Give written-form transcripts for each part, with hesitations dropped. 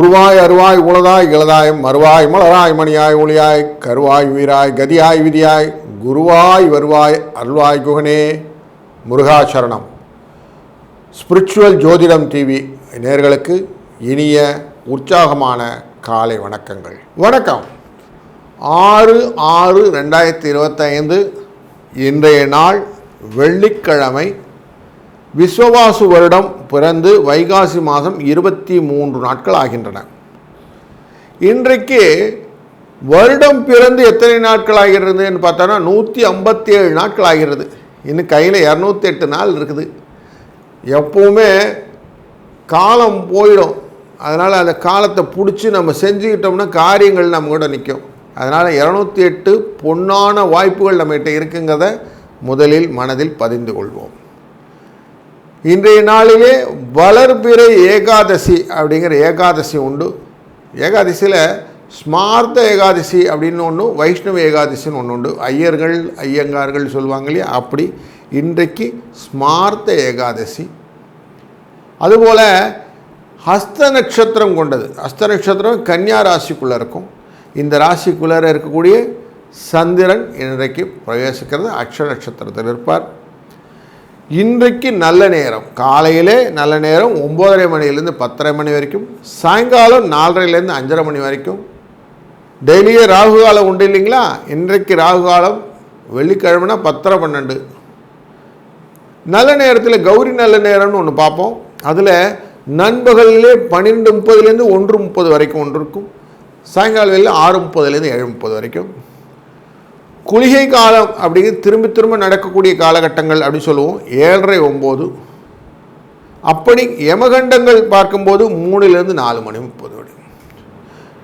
உருவாய் அருவாய் உளதாய் இளதாய் மறுவாய் மலராய் மணியாய் ஒளியாய் கருவாய் உயிராய் கதியாய் விதியாய் குருவாய் வருவாய் அருள்வாய் குகனே முருகாசரணம். ஸ்பிரிச்சுவல் ஜோதிடம் டிவி நேயர்களுக்கு இனிய உற்சாகமான காலை வணக்கங்கள். வணக்கம். 6/6/2025 இன்றைய நாள் வெள்ளிக்கிழமை. விஸ்வவாசு வருடம் பிறந்து வைகாசி மாதம் 23 நாட்கள் ஆகின்றன. இன்றைக்கு வருடம் பிறந்து எத்தனை நாட்கள் ஆகிறதுன்னு பார்த்தோன்னா 157 நாட்கள் ஆகிறது. இன்னும் கையில் 208 நாள் இருக்குது. எப்போவுமே காலம் போயிடும். அதனால் அந்த காலத்தை பிடிச்சி நம்ம செஞ்சுக்கிட்டோம்னா காரியங்கள் நம்ம கூட நிற்கும். அதனால் 208 பொன்னான வாய்ப்புகள் நம்மகிட்ட இருக்குங்கிறத முதலில் மனதில் பதிந்து கொள்வோம். இன்றைய நாளிலே வளர்பிறை ஏகாதசி அப்படிங்கிற ஏகாதசி உண்டு. ஏகாதசியில் ஸ்மார்த்த ஏகாதசி அப்படின்னு ஒன்று, வைஷ்ணவ ஏகாதசின்னு ஒன்று உண்டு. ஐயங்கார்கள் சொல்லுவாங்க இல்லையா, அப்படி இன்றைக்கு ஸ்மார்த்த ஏகாதசி. அதுபோல் ஹஸ்த நட்சத்திரம் கொண்டது. ஹஸ்த நட்சத்திரம் கன்னியா ராசிக்குள்ளே இருக்கும். இந்த ராசிக்குள்ளே இருக்கக்கூடிய சந்திரன் இன்றைக்கு பிரவேசிக்கிறது. அக்ஷர நட்சத்திரத்தில் இருப்பார். இன்றைக்கு நல்ல நேரம் காலையிலே நல்ல நேரம் 9:30 மணிலேருந்து 10:30 மணி வரைக்கும், சாயங்காலம் 4:30லேருந்து 5:30 மணி வரைக்கும். டெய்லியே ராகு காலம் உண்டு இல்லைங்களா? இன்றைக்கு ராகு காலம் வெள்ளிக்கிழமைனா 10:30-12. நல்ல நேரத்தில் கௌரி நல்ல நேரம்னு ஒன்று பார்ப்போம். அதில் நண்பகலிலே 12:30லேருந்து 1:30 வரைக்கும் ஒன்று இருக்கும். சாயங்கால வேளையில் 6:30லேருந்து 7:30 வரைக்கும். குளிகை காலம் அப்படிங்கிறது திரும்ப நடக்கக்கூடிய காலகட்டங்கள் அப்படின்னு சொல்லுவோம். 7:30-9. அப்படி யமகண்டங்கள் பார்க்கும்போது 3லேருந்து 4:30 வரை.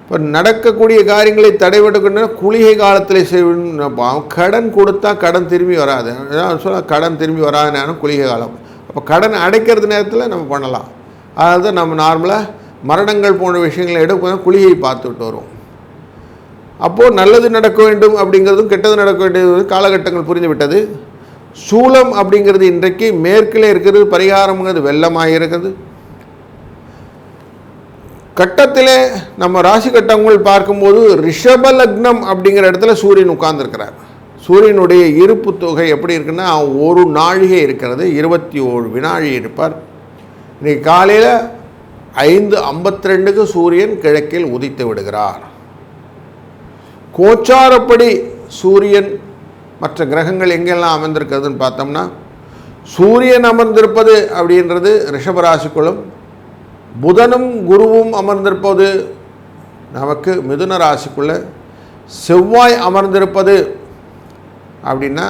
இப்போ நடக்கக்கூடிய காரியங்களை தடைபட்டுக்கின்ற குளிகை காலத்தில் செய்யணும். கடன் கொடுத்தா கடன் திரும்பி வராது. சொல்ல கடன் திரும்பி வராதுனாலும் குளிகை காலம். அப்போ கடன் அடைக்கிறது நேரத்தில் நம்ம பண்ணலாம். அதாவது நம்ம நார்மலாக மரணங்கள் போன்ற விஷயங்களை எடுக்க குளிகை பார்த்துட்டு வருவோம். அப்போது நல்லது நடக்க வேண்டும் அப்படிங்கிறதும் கெட்டது நடக்க வேண்டியது காலகட்டங்கள் புரிந்து விட்டது. சூலம் அப்படிங்கிறது இன்றைக்கு மேற்கிலே இருக்கிறது. பரிகாரம்ங்கிறது வெள்ளமாக இருக்கிறது. கட்டத்திலே நம்ம ராசி கட்டங்கள் பார்க்கும்போது ரிஷப லக்னம் அப்படிங்கிற இடத்துல சூரியன் உட்கார்ந்துருக்கிறார். சூரியனுடைய இருப்பு தொகை எப்படி இருக்குன்னா, ஒரு நாழிகை இருக்கிறது. 21 வினாழி இருப்பார். இன்றைக்கி காலையில் 5:52க்கு சூரியன் கிழக்கில் உதித்து விடுகிறார். கோச்சாரப்படி சூரியன் மற்ற கிரகங்கள் எங்கெல்லாம் அமர்ந்திருக்கிறதுன்னு பார்த்தோம்னா, சூரியன் அமர்ந்திருப்பது அப்படின்றது ரிஷபராசிக்குள்ளும், புதனும் குருவும் அமர்ந்திருப்பது நமக்கு மிதுன ராசிக்குள்ள, செவ்வாய் அமர்ந்திருப்பது அப்படின்னா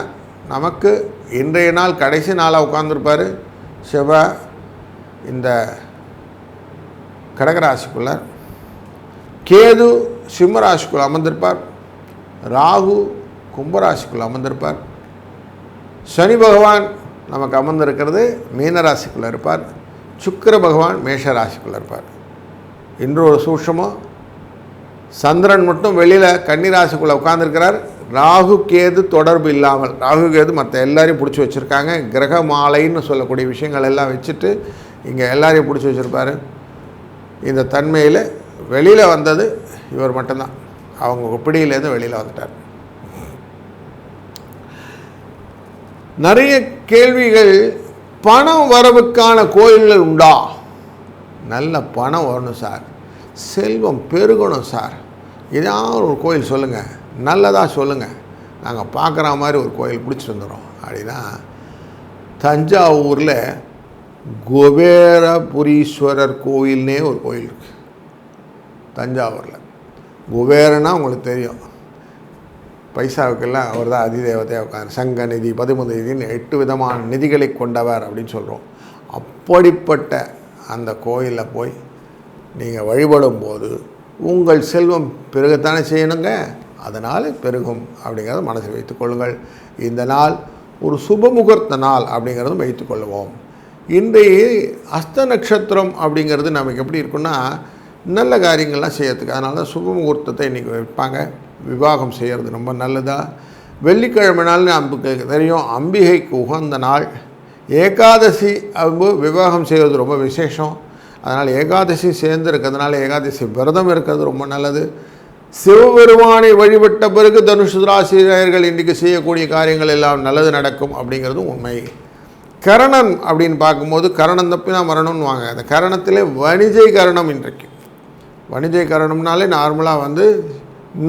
நமக்கு இன்றைய நாள் கடைசி நாளாக உட்கார்ந்துருப்பார் செவ்வாய் இந்த கடகராசிக்குள்ள, கேது சிம்மராசிக்குள்ளே அமர்ந்திருப்பார், ராகு கும்பராசிக்குள்ளே அமர்ந்திருப்பார், சனி பகவான் நமக்கு அமர்ந்திருக்கிறது மீனராசிக்குள்ளே இருப்பார், சுக்கிர பகவான் மேஷ ராசிக்குள்ளே இருப்பார். இன்றொரு சூட்சமோ சந்திரன் மட்டும் வெளியில் கன்னிராசிக்குள்ளே உட்கார்ந்துருக்கிறார். ராகு கேது தொடர்பு இல்லாமல், ராகு கேது மற்ற எல்லாரையும் பிடிச்சி வச்சுருக்காங்க. கிரக மாலைன்னு சொல்லக்கூடிய விஷயங்கள் எல்லாம் வச்சுட்டு இங்கே எல்லாரையும் பிடிச்சி வச்சுருப்பார். இந்த தன்மையில் வெளியில் வந்தது இவர் மட்டும்தான். அவங்க பிடியிலேருந்து வெளியில் வந்துட்டார். நிறைய கேள்விகள். பணம் வரவுக்கான கோயில்கள் உண்டா? நல்ல பணம் வரணும் சார், செல்வம் பெருகணும் சார், ஏதாவது ஒரு கோயில் சொல்லுங்கள், நல்லதாக சொல்லுங்கள், நாங்கள் பார்க்குற மாதிரி ஒரு கோயில் பிடிச்சிட்டு வந்துடும் அப்படின்னா, தஞ்சாவூரில் குபேரபுரீஸ்வரர் கோயில்னே ஒரு கோயில் இருக்குது. தஞ்சாவூரில் குபேரனா உங்களுக்கு தெரியும், பைசாவுக்கெல்லாம் அவர் தான் அதிதேவதையாக உட்காந்து சங்க நிதி, பதும நிதின்னு 8 விதமான நிதிகளை கொண்டவர் அப்படின்னு சொல்கிறோம். அப்படிப்பட்ட அந்த கோயிலில் போய் நீங்கள் வழிபடும் போது உங்கள் செல்வம் பெருகத்தானே செய்யணுங்க. அதனால் பெருகும் அப்படிங்கிறத மனசில் வைத்துக்கொள்ளுங்கள். இந்த நாள் ஒரு சுபமுகூர்த்த நாள் அப்படிங்கிறதும் வைத்துக்கொள்ளுவோம். இன்றைய அஸ்த நட்சத்திரம் அப்படிங்கிறது நமக்கு எப்படி இருக்குன்னா, நல்ல காரியங்கள்லாம் செய்யறதுக்கு, அதனால தான் சுப முகூர்த்தத்தை இன்றைக்கி வைப்பாங்க. விவாகம் செய்கிறது ரொம்ப நல்லதா. வெள்ளிக்கிழமை நாள்னு நமக்கு தெரியும், அம்பிகைக்கு உகந்த நாள். ஏகாதசி விவாகம் செய்வது ரொம்ப விசேஷம். அதனால் ஏகாதசி சேர்ந்து இருக்கிறதுனால ஏகாதசி விரதம் இருக்கிறது ரொம்ப நல்லது. சிவபெருமானை வழிபட்ட பிறகு தனுசு ராசினியர்கள் இன்றைக்கு செய்யக்கூடிய காரியங்கள் எல்லாம் நல்லது நடக்கும் அப்படிங்கிறதும் உண்மை. கரணம் அப்படின்னு பார்க்கும்போது கரணம் தப்பினா மரணம்னு வாங்க. அந்த கரணத்திலே வணிஜை கரணம் இன்றைக்கு. வணிஜை கரணம்னாலே நார்மலாக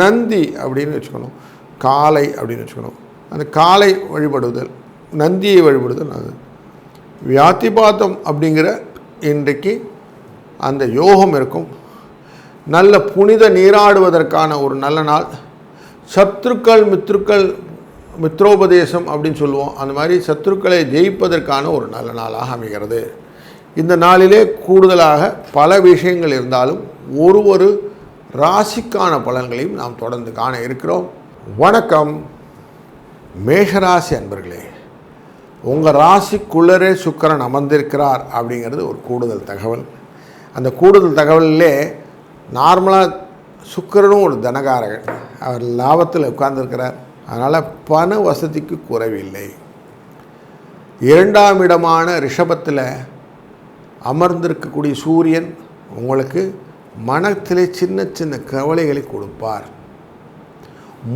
நந்தி அப்படின்னு வச்சுக்கணும், காளை அப்படின்னு வச்சுக்கணும். அந்த காளை வழிபடுதல், நந்தியை வழிபடுதல் அது. வியாத்திபாதம் அப்படிங்கிற இன்றைக்கு அந்த யோகம் இருக்கும். நல்ல புனித நீராடுவதற்கான ஒரு நல்ல நாள். சத்ருக்கள் மித்ரோபதேசம் அப்படின்னு சொல்லுவோம். அந்த மாதிரி சத்ருக்களை ஜெயிப்பதற்கான ஒரு நல்ல நாளாக அமைகிறது. இந்த நாளிலே கூடுதலாக பல விஷயங்கள் இருந்தாலும் ஒரு ராசிக்கான பலன்களையும் நாம் தொடர்ந்து காண இருக்கிறோம். வணக்கம் மேஷராசி அன்பர்களே. உங்கள் ராசிக்குள்ளரே சுக்கிரன் அமர்ந்திருக்கிறார் அப்படிங்கிறது ஒரு கூடுதல் தகவல். அந்த கூடுதல் தகவலிலே நார்மலாக சுக்கிரனும் ஒரு தனகாரகன், அவர் லாபத்தில் உட்கார்ந்துருக்கிறார். அதனால் பண வசதிக்கு குறைவில்லை. 2ஆம் இடமான ரிஷபத்தில் அமர்ந்திருக்கக்கூடிய சூரியன் உங்களுக்கு மனத்திலே சின்ன சின்ன கவலைகளை கொடுப்பார்.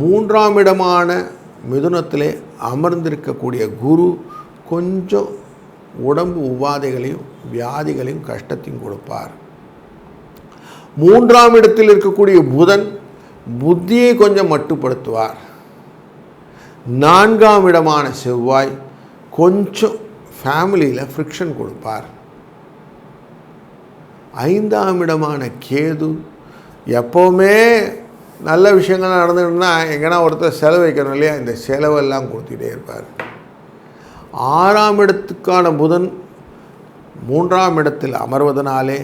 3ஆம் இடமான மிதுனத்திலே அமர்ந்திருக்கக்கூடிய குரு கொஞ்சம் உடம்பு உபாதைகளையும் வியாதிகளையும் கஷ்டத்தையும் கொடுப்பார். 3ஆம் இடத்தில் இருக்கக்கூடிய புதன் புத்தியை கொஞ்சம் மட்டுப்படுத்துவார். 4ஆம் இடமான செவ்வாய் கொஞ்சம் ஃபேமிலியில் ஃப்ரிக்ஷன் கொடுப்பார். 5ஆம் இடமான கேது எப்போவுமே நல்ல விஷயங்கள் நடந்துட்டுனா எங்கன்னா ஒருத்தர் செலவு வைக்கணும் இல்லையா, இந்த செலவெல்லாம் கொடுத்துட்டே இருப்பார். 6ஆம் இடத்துக்கான புதன் 3ஆம் இடத்தில் அமர்வதனாலே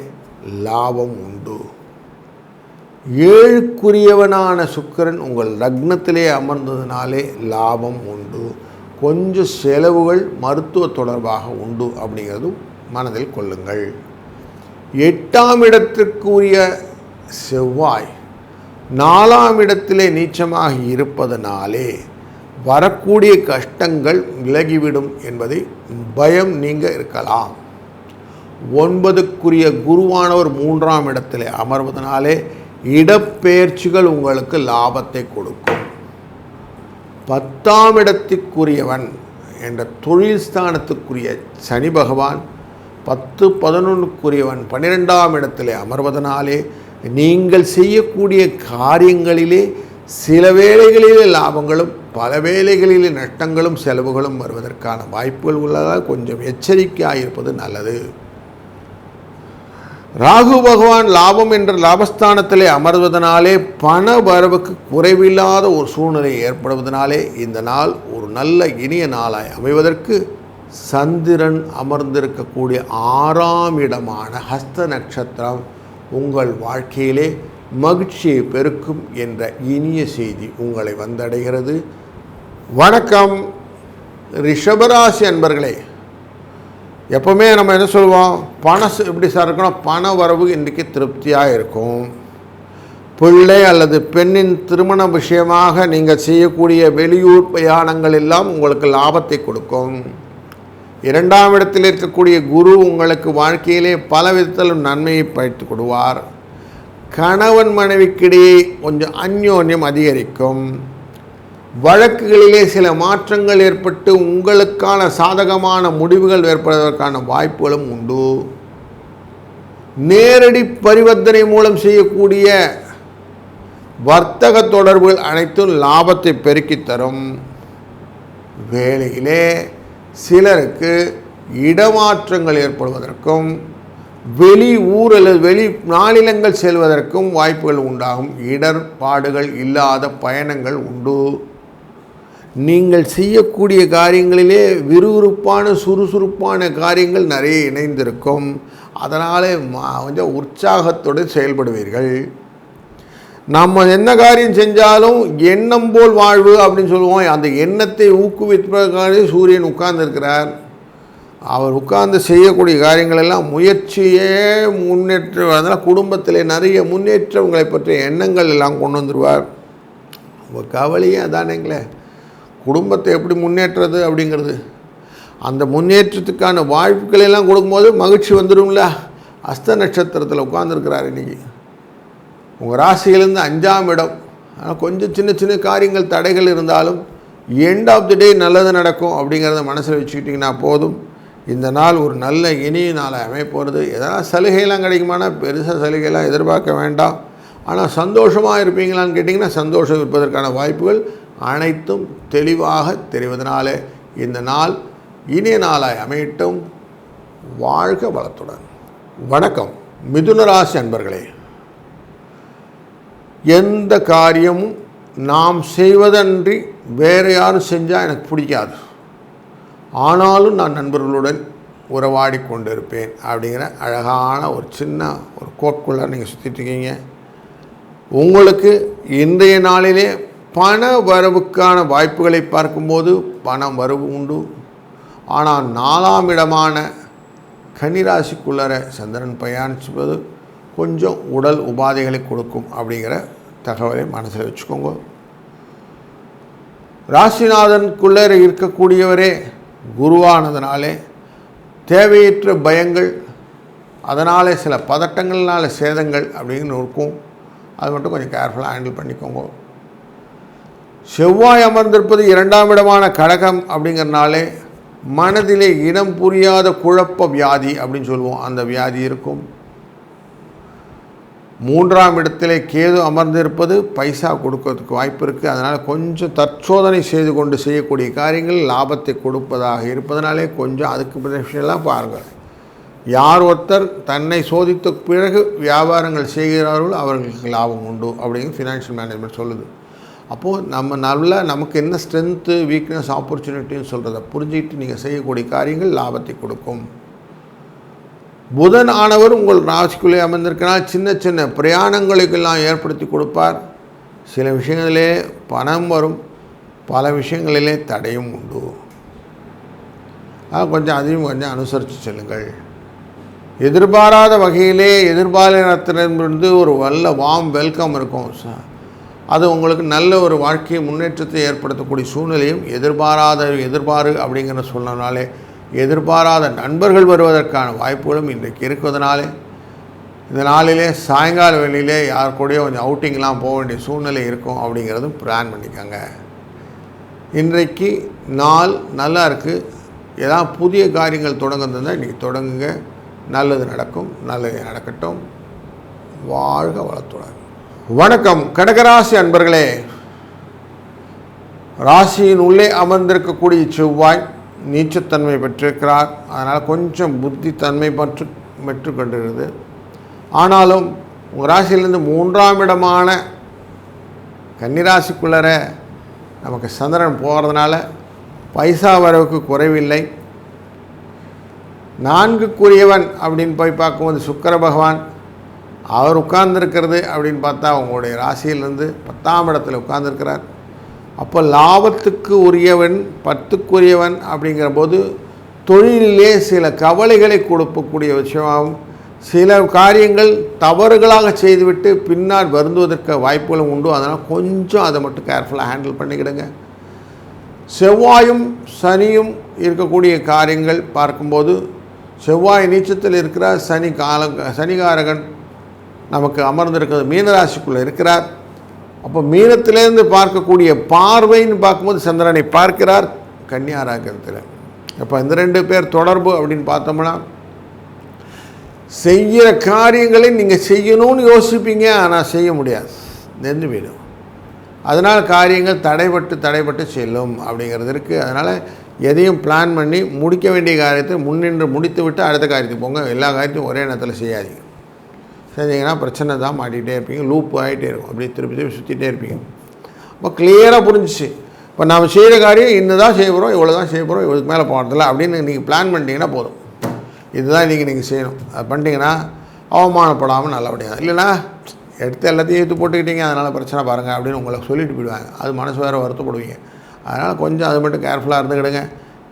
லாபம் உண்டு. 7க்குரியவனான சுக்கிரன் உங்கள் லக்னத்திலே அமர்ந்ததுனாலே லாபம் உண்டு. கொஞ்சம் செலவுகள் மருத்துவ தொடர்பாக உண்டு அப்படிங்கிறதும் மனதில் கொள்ளுங்கள். 8ஆம் இடத்திற்குரிய செவ்வாய் 4ஆம் இடத்திலே நீச்சமாக இருப்பதனாலே வரக்கூடிய கஷ்டங்கள் விலகிவிடும் என்பதை பயம் நீங்க இருக்கலாம். 9க்குரிய குருவானவர் 3ஆம் இடத்திலே அமர்வதனாலே இடப்பெயர்ச்சிகள் உங்களுக்கு லாபத்தை கொடுக்கும். 10ஆம் இடத்திற்குரியவன் என்ற தொழில் ஸ்தானத்துக்குரிய சனி பகவான் 10-11க்குரியவன் 12ஆம் இடத்திலே அமர்வதனாலே நீங்கள் செய்யக்கூடிய காரியங்களிலே சில வேளைகளிலே லாபங்களும் பல வேளைகளிலே நஷ்டங்களும் செலவுகளும் வருவதற்கான வாய்ப்புகள் உள்ளதால் கொஞ்சம் எச்சரிக்கையாக இருப்பது நல்லது. ராகு பகவான் லாபம் என்ற லாபஸ்தானத்திலே அமர்வதனாலே பண வரவுக்கு குறைவில்லாத ஒரு சூழ்நிலை ஏற்படுவதனாலே இந்த நாள் ஒரு நல்ல இனிய நாளாய் அமைவதற்கு சந்திரன் அமர்ந்திருக்கக்கூடிய 6ஆம் இடமான ஹஸ்த நட்சத்திரம் உங்கள் வாழ்க்கையிலே மகிழ்ச்சியை பெருக்கும் என்ற இனிய செய்தி உங்களை வந்தடைகிறது. வணக்கம் ரிஷபராசி அன்பர்களே. எப்போவுமே நம்ம என்ன சொல்லுவோம், பணம் எப்படி சார் இருக்கணும், பண வரவு இன்றைக்கு திருப்தியாக இருக்கும். பிள்ளை அல்லது பெண்ணின் திருமண விஷயமாக நீங்கள் செய்யக்கூடிய வெளியூர் பிரயாணங்கள் எல்லாம் உங்களுக்கு லாபத்தை கொடுக்கும். 2ஆம் இடத்தில் இருக்கக்கூடிய குரு உங்களுக்கு வாழ்க்கையிலே பல விதத்திலும் நன்மையை பயிற்று கொடுவார். கணவன் மனைவிக்கிடையே கொஞ்சம் அந்யோன்யம் அதிகரிக்கும். வழக்குகளிலே சில மாற்றங்கள் ஏற்பட்டு உங்களுக்கான சாதகமான முடிவுகள் ஏற்படுவதற்கான வாய்ப்புகளும் உண்டு. நேரடி பரிவர்த்தனை மூலம் செய்யக்கூடிய வர்த்தக தொடர்புகள் அனைத்தும் லாபத்தை பெருக்கித் தரும். வேலையிலே சிலருக்கு இடமாற்றங்கள் ஏற்படுவதற்கும் வெளி ஊர் அல்லது வெளி மாநிலங்கள் செல்வதற்கும் வாய்ப்புகள் உண்டாகும். இடர்பாடுகள் இல்லாத பயணங்கள் உண்டு. நீங்கள் செய்யக்கூடிய காரியங்களிலே விறுவிறுப்பான சுறுசுறுப்பான காரியங்கள் நிறைய இணைந்திருக்கும். அதனாலே கொஞ்சம் உற்சாகத்தோடு செயல்படுவீர்கள். நம்ம என்ன காரியம் செஞ்சாலும் எண்ணம் போல் வாழ்வு அப்படின்னு சொல்லுவோம். அந்த எண்ணத்தை ஊக்குவிப்பதற்காக சூரியன் உட்கார்ந்துருக்கிறார். அவர் உட்கார்ந்து செய்யக்கூடிய காரியங்கள் எல்லாம் முயற்சியே முன்னேற்றம். அதனால் குடும்பத்தில் நிறைய முன்னேற்றங்களை பற்றிய எண்ணங்கள் எல்லாம் கொண்டு வந்துடுவார். உங்கள் கவலையே அதானேங்களே, குடும்பத்தை எப்படி முன்னேற்றுறது அப்படிங்கிறது. அந்த முன்னேற்றத்துக்கான வாய்ப்புகள் எல்லாம் கொடுக்கும்போது மகிழ்ச்சி வந்துடும்ல. அஸ்த நட்சத்திரத்தில் உட்கார்ந்துருக்கிறார் இன்றைக்கி. உங்கள் ராசியிலேருந்து 5ஆம் இடம். ஆனால் கொஞ்சம் சின்ன சின்ன காரியங்கள் தடைகள் இருந்தாலும் எண்ட் ஆஃப் தி டே நல்லது நடக்கும் அப்படிங்கிறத மனசில் வச்சுக்கிட்டிங்கன்னா போதும். இந்த நாள் ஒரு நல்ல இனிய நாளை அமைப்போகிறது. எதனால் சலுகையெல்லாம் கிடைக்குமானா பெருசாக சலுகையெல்லாம் எதிர்பார்க்க வேண்டாம். ஆனால் சந்தோஷமாக இருப்பீங்களான்னு கேட்டிங்கன்னா சந்தோஷம் இருப்பதற்கான வாய்ப்புகள் அனைத்தும் தெளிவாக தெரிவதனாலே இந்த நாள் இனிய நாளாய் அமையட்டும். வாழ்க வளத்துடன். வணக்கம் மிதுன ராசி அன்பர்களே. எந்த காரியமும் நாம் செய்வதன்றி வேறு யாரும் செஞ்சால் எனக்கு பிடிக்காது, ஆனாலும் நான் நண்பர்களுடன் உறவாடி கொண்டு இருப்பேன் அப்படிங்கிற அழகான ஒரு சின்ன ஒரு கோட்குள்ளே நீங்கள் சுற்றிட்டுருக்கீங்க. உங்களுக்கு இன்றைய நாளிலே பண வரவுக்கான வாய்ப்புகளை பார்க்கும்போது பணம் வரவு உண்டு. ஆனால் 4ஆம் இடமான கன்னிராசிக்குள்ளர சந்திரன் பயணிச்சுவது கொஞ்சம் உடல் உபாதைகளை கொடுக்கும் அப்படிங்கிற தகவலை மனசில் வச்சுக்கோங்க. ராசிநாதனுக்குள்ளே இருக்கக்கூடியவரே குருவானதுனாலே தேவையற்ற பயங்கள், அதனாலே சில பதட்டங்கள்னால சேதங்கள் அப்படின்னு இருக்கும். அது மட்டும் கொஞ்சம் கேர்ஃபுல்லாக ஹேண்டில் பண்ணிக்கோங்க. செவ்வாய் அமர்ந்திருப்பது 2ஆம் இடமான கடகம் அப்படிங்கிறனாலே மனதிலே இனம் புரியாத குழப்ப வியாதி அப்படின்னு சொல்லுவோம், அந்த வியாதி இருக்கும். 3ஆம் இடத்திலே கேது அமர்ந்திருப்பது பைசா கொடுக்கறதுக்கு வாய்ப்பு இருக்குது. அதனால் கொஞ்சம் தற்சோதனை செய்து கொண்டு செய்யக்கூடிய காரியங்கள் லாபத்தை கொடுப்பதாக இருப்பதனாலே கொஞ்சம் அதுக்கு விஷயம்லாம் பாருங்கள். யார் ஒருத்தர் தன்னை சோதித்த பிறகு வியாபாரங்கள் செய்கிறார்களோ அவர்களுக்கு லாபம் உண்டு அப்படிங்கிற ஃபினான்ஷியல் மேனேஜ்மெண்ட் சொல்லுது. அப்போது நமக்கு என்ன ஸ்ட்ரென்த்து, வீக்னஸ், ஆப்பர்ச்சுனிட்டின்னு சொல்கிறத புரிஞ்சுக்கிட்டு நீங்கள் செய்யக்கூடிய காரியங்கள் லாபத்தை கொடுக்கும். புதன் ஆனவர் உங்கள் ராசிக்குள்ளே அமர்ந்திருக்கிறார். சின்ன சின்ன பிரயாணங்களுக்கெல்லாம் ஏற்படுத்தி கொடுப்பார். சில விஷயங்களிலே பணம் வரும், பல விஷயங்களிலே தடையும் உண்டு. கொஞ்சம் அனுசரித்து செல்லுங்கள். எதிர்பாராத வகையிலே எதிர்பாலினத்திலிருந்து ஒரு வார்ம் வெல்கம் இருக்கும். அது உங்களுக்கு நல்ல ஒரு வாழ்க்கையை முன்னேற்றத்தை ஏற்படுத்தக்கூடிய சூழ்நிலையும் எதிர்பாரு அப்படிங்கிற சொன்னனாலே எதிர்பாராத நண்பர்கள் வருவதற்கான வாய்ப்புகளும் இன்றைக்கு இருக்கிறதுனாலே இந்த நாளிலே சாயங்கால வேளையிலே யார் கூடயோ கொஞ்சம் அவுட்டிங்லாம் போக வேண்டிய சூழ்நிலை இருக்கும் அப்படிங்கிறதும் பிளான் பண்ணிக்கோங்க. இன்றைக்கு நாள் நல்லா இருக்குது. ஏதாவது புதிய காரியங்கள் தொடங்குறதுன்னா இன்றைக்கி தொடங்குங்க. நல்லது நடக்கும், நல்லது நடக்கட்டும். வாழ்க வளத்துடன். வணக்கம் கடகராசி அன்பர்களே. ராசியின் உள்ளே அமர்ந்திருக்கக்கூடிய செவ்வாய் நீச்சத்தன்மை பெற்றிருக்கிறார். அதனால் கொஞ்சம் புத்தித்தன்மை பெற்று கொண்டிருக்கிறது. ஆனாலும் உங்கள் ராசியிலேருந்து 3ஆம் இடமான கன்னிராசிக்குள்ளர நமக்கு சந்திரன் போகிறதுனால பைசா வரவுக்கு குறைவில்லை. 4க்குரியவன் அப்படின்னு போய் பார்க்கும்போது சுக்கிர பகவான் அவர் உட்கார்ந்துருக்கிறது அப்படின்னு பார்த்தா உங்களுடைய ராசியிலேருந்து 10ஆம் இடத்துல உட்கார்ந்துருக்கிறார். அப்போ லாபத்துக்கு உரியவன் 10க்குரியவன் அப்படிங்கிற போது தொழிலிலே சில கவலைகளை கொடுக்கக்கூடிய விஷயமாகவும் சில காரியங்கள் தவறுகளாக செய்துவிட்டு பின்னால் வருந்துவதற்கு வாய்ப்புகளும் உண்டு. அதனால் கொஞ்சம் அதை மட்டும் கேர்ஃபுல்லாக ஹேண்டில் பண்ணிக்கிடுங்க. செவ்வாயும் சனியும் இருக்கக்கூடிய காரியங்கள் பார்க்கும்போது செவ்வாய் நீச்சத்தில் இருக்கிறார். சனிகாரகன் நமக்கு அமர்ந்திருக்கிறது மீனராசிக்குள்ளே இருக்கிறார். அப்போ மீனத்திலேருந்து பார்க்கக்கூடிய பார்வைன்னு பார்க்கும்போது சந்திரனை பார்க்கிறார் கன்னியாராகத்தில். அப்போ இந்த 2 பேர் தொடர்பு அப்படின்னு பார்த்தோம்னா செய்கிற காரியங்களை நீங்கள் செய்யணும்னு யோசிப்பீங்க, ஆனால் செய்ய முடியாது, நின்று போயிடும். அதனால் காரியங்கள் தடைபட்டு செல்லும் அப்படிங்கிறது இருக்குது. அதனால் எதையும் பிளான் பண்ணி முடிக்க வேண்டிய காரியத்தை முன்னின்று முடித்து விட்டு அடுத்த காரியத்துக்கு போங்க. எல்லா காரியத்தையும் ஒரே நேரத்தில் செய்யாதீங்க. செஞ்சீங்கன்னா பிரச்சனை தான் மாட்டிகிட்டே இருப்பீங்க, லூப் ஆகிட்டே இருக்கும், அப்படியே திருப்பி சுற்றிகிட்டே இருப்பீங்க. இப்போ கிளியராக புரிஞ்சிச்சு. இப்போ நம்ம செய்கிற காரியம் இன்னும் தான் செய்ய போகிறோம், இவ்வளோ தான் செய்ய போகிறோம், இவ்வளோக்கு மேலே போகிறதில்ல அப்படின்னு நீங்கள் பிளான் பண்ணிட்டீங்கன்னா போதும். இதுதான் இன்றைக்கி நீங்கள் செய்யணும். அது பண்ணிட்டீங்கன்னா அவமானப்படாமல் நல்லபடியாக, இல்லைனா எடுத்து எல்லாத்தையும் ஏற்று போட்டுக்கிட்டீங்க அதனால் பிரச்சனை பாருங்கள் அப்படின்னு உங்களை சொல்லிட்டு போயிடுவாங்க. அது மனசு வேறு வருத்தப்படுவீங்க. அதனால் கொஞ்சம் அது மட்டும் கேர்ஃபுல்லாக இருந்துக்கிடுங்க.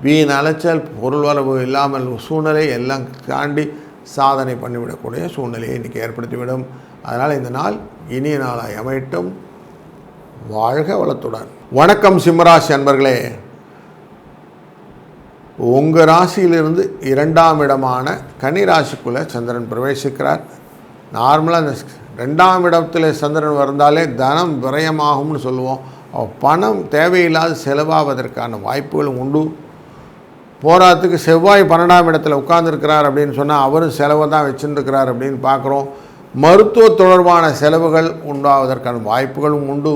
வீண் அலைச்சல், பொருள் வரவு இல்லாமல் சூழ்நிலை எல்லாம் தாண்டி சாதனை பண்ணிவிடக்கூடிய சூழ்நிலையை இன்றைக்கி ஏற்படுத்திவிடும். அதனால் இந்த நாள் இனிய நாளாய் அமையட்டும். வாழ்க வளத்துடன். வணக்கம் சிம்மராசி அன்பர்களே. உங்கள் ராசியிலிருந்து 2ஆம் இடமான கன்னி ராசிக்குள்ளே சந்திரன் பிரவேசிக்கிறார். நார்மலாக இந்த 2ஆம் இடத்துல சந்திரன் வந்தாலே தனம் விரயமாகும்னு சொல்லுவோம். பணம் தேவையில்லாத செலவாவதற்கான வாய்ப்புகளும் உண்டு. போராட்டத்துக்கு செவ்வாய் 12ஆம் இடத்துல உட்கார்ந்துருக்கிறார் அப்படின்னு சொன்னால் அவரும் செலவை தான் வச்சுருக்கிறார் அப்படின்னு பார்க்குறோம். மருத்துவ தொடர்பான செலவுகள் உண்டாவதற்கான வாய்ப்புகளும் உண்டு.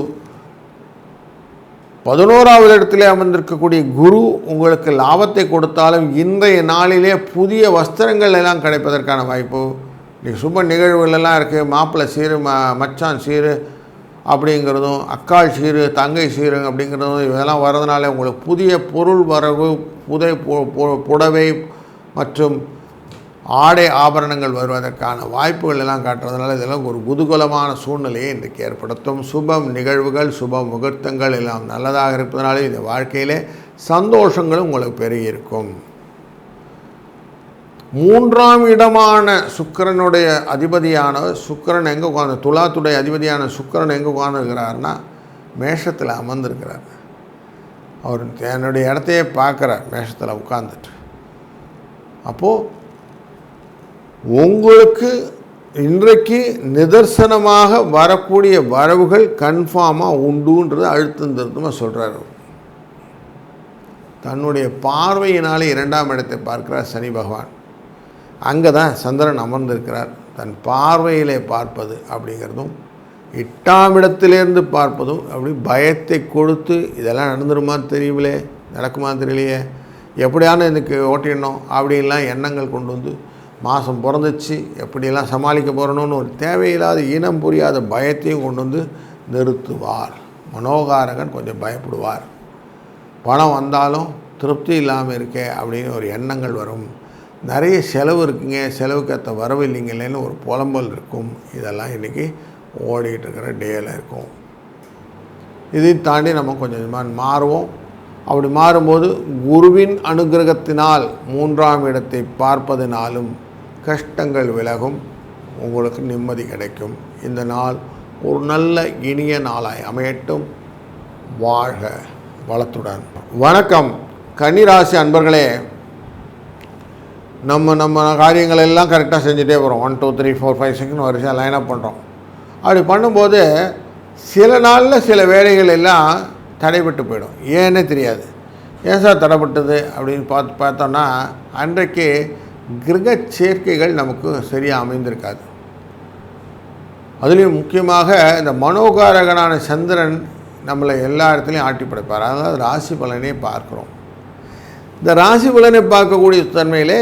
11ஆவது இடத்திலே அமர்ந்திருக்கக்கூடிய குரு உங்களுக்கு லாபத்தை கொடுத்தாலும் இன்றைய நாளிலே புதிய வஸ்திரங்கள் எல்லாம் கிடைப்பதற்கான வாய்ப்பு. இன்றைக்கி சுப நிகழ்வுகளெல்லாம் இருக்குது. மாப்பிள்ளை சீரு, மச்சான் சீரு அப்படிங்கிறதும், அக்காள் சீரு, தங்கை சீரு அப்படிங்கிறதும் இதெல்லாம் வர்றதுனால உங்களுக்கு புதிய பொருள் வரவு, புடவை மற்றும் ஆடை ஆபரணங்கள் வருவதற்கான வாய்ப்புகள் எல்லாம் காட்டுறதுனால இதெல்லாம் ஒரு குதூகலமான சூழ்நிலையை இன்றைக்கு ஏற்படுத்தும். சுபம் நிகழ்வுகள், சுப முகூர்த்தங்கள் எல்லாம் நல்லதாக இருப்பதனால இந்த வாழ்க்கையிலே சந்தோஷங்களும் உங்களுக்கு பெருகியிருக்கும். 3ஆம் இடமான சுக்கிரனுடைய அதிபதியான சுக்கிரன் எங்கே உட்காந்து, துலாத்துடைய அதிபதியான சுக்கிரன் எங்கே உட்காந்துருக்கிறார்னா மேஷத்தில் அமர்ந்திருக்கிறார். அவர் என்னுடைய இடத்தையே பார்க்குறார் மேஷத்தில் உட்காந்துட்டு. அப்போது உங்களுக்கு இன்றைக்கு நிதர்சனமாக வரக்கூடிய வரவுகள் கன்ஃபார்மாக உண்டுன்றது அழுத்தம் திருத்தமாக சொல்கிறார். தன்னுடைய பார்வையினாலே 2ஆம் இடத்தை பார்க்கிறார் சனி பகவான். அங்கே தான் சந்திரன் அமர்ந்திருக்கிறார். தன் பார்வையிலே பார்ப்பது அப்படிங்கிறதும் 8ஆம் இடத்திலேருந்து பார்ப்பதும் அப்படி பயத்தை கொடுத்து இதெல்லாம் நடந்துருமா தெரியவில்லை, நடக்குமா தெரியலையே, எப்படியான இதுக்கு ஓட்டிடணும் அப்படின்லாம் எண்ணங்கள் கொண்டு வந்து மாதம் பிறந்துச்சு எப்படியெல்லாம் சமாளிக்க போகிறணும்னு ஒரு தேவையில்லாத இனம் புரியாத பயத்தையும் கொண்டு வந்து நிறுத்துவார். மனோகாரகன் கொஞ்சம் பயப்படுவார். பணம் வந்தாலும் திருப்தி இல்லாமல் இருக்கே அப்படின்னு ஒரு எண்ணங்கள் வரும். நிறைய செலவு இருக்குங்க, செலவுக்கு ஏற்ற வரவு இல்லைங்களேன்னு ஒரு புலம்பல் இருக்கும். இதெல்லாம் இன்றைக்கி ஓடிக்கிட்டு இருக்கிற டேயில் இருக்கும். இதையும் தாண்டி நம்ம கொஞ்சம் கொஞ்சமாக மாறுவோம். அப்படி மாறும்போது குருவின் அனுகிரகத்தினால் 3ஆம் இடத்தை பார்ப்பதினாலும் கஷ்டங்கள் விலகும், உங்களுக்கு நிம்மதி கிடைக்கும். இந்த நாள் ஒரு நல்ல இனிய நாளாய் அமையட்டும். வாழ்க வளத்துடன். வணக்கம் கன்னிராசி அன்பர்களே. நம்ம காரியங்கள் எல்லாம் கரெக்டாக செஞ்சுட்டே போகிறோம். 1 2 3 4 5 6 வரிசையாக லைனப் பண்ணுறோம். அப்படி பண்ணும்போது சில நாளில் சில வேலைகள் எல்லாம் தடைபட்டு போயிடும். ஏன்னே தெரியாது. ஏன் சார் தடைப்பட்டது அப்படின்னு பார்த்தோன்னா அன்றைக்கு கிரக சேர்க்கைகள் நமக்கு சரியாக அமைந்திருக்காது. அதுலேயும் முக்கியமாக இந்த மனோகாரகனான சந்திரன் நம்மளை எல்லா இடத்துலையும் ஆட்டி படைப்பார். அதனால் ராசி பலனை பார்க்குறோம். இந்த ராசி பலனை பார்க்கக்கூடிய தன்மையிலே